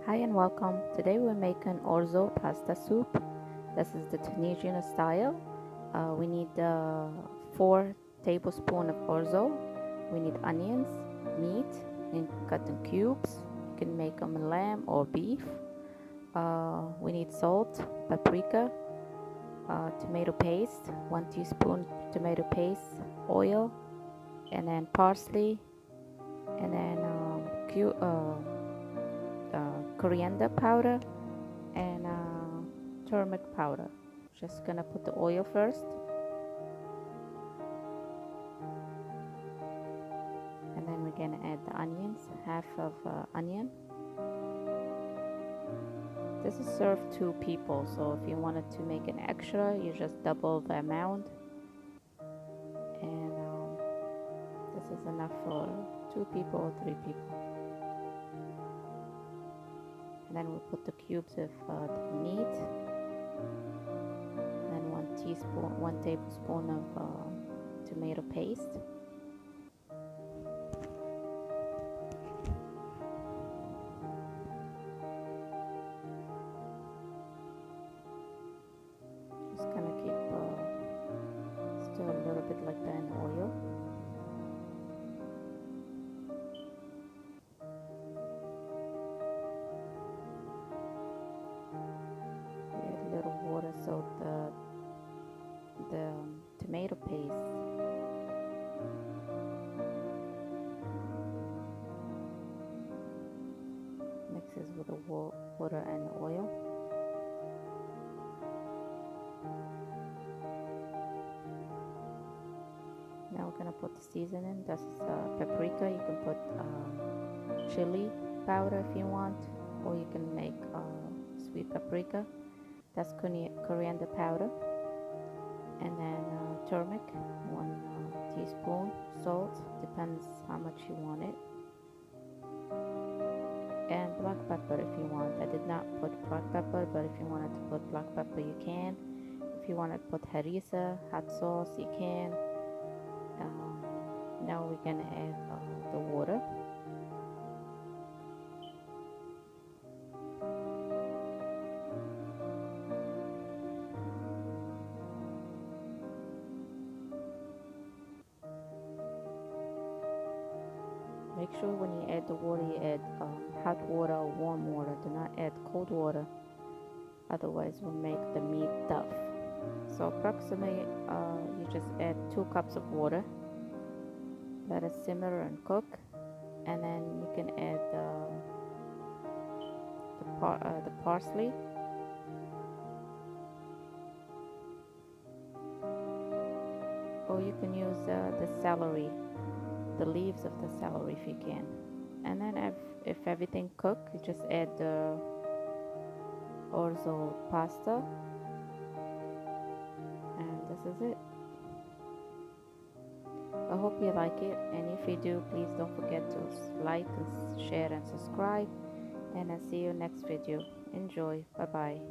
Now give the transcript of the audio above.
Hi and welcome. Today we're making orzo pasta soup. This is the Tunisian style. We need 4 tablespoons of orzo. We need onions, meat, and cut in cubes. You can make them lamb or beef. We need salt, paprika, tomato paste, 1 teaspoon tomato paste, oil, and then parsley, and then coriander powder and turmeric powder. Just gonna put the oil first, and then we're gonna add the onions, half of onion. This is served 2 people, so if you wanted to make an extra, you just double the amount, and this is enough for 2 people or 3 people. And then we'll put the cubes of the meat, and then 1 tablespoon of tomato paste. Just gonna keep stir a little bit like that in oil. Little water so the tomato paste mixes with the water and the oil. Now we're gonna put the seasoning. This is paprika. You can put chili powder if you want, or you can make sweet paprika. That's coriander powder, and then turmeric, 1 teaspoon, salt, depends how much you want it, and black pepper if you want. I did not put black pepper, but if you wanted to put black pepper you can. If you want to put harissa, hot sauce, you can. Now we're gonna add the water. Make sure when you add the water, you add hot water or warm water. Do not add cold water, otherwise it will make the meat tough. So approximately, you just add 2 cups of water. Let it simmer and cook, and then you can add the parsley. Or you can use the celery, the leaves of the celery if you can. And then if everything cooked, you just add the orzo pasta, and this is it. I hope you like it, and if you do, please don't forget to like, share and subscribe, and I'll see you next video. Enjoy. Bye bye.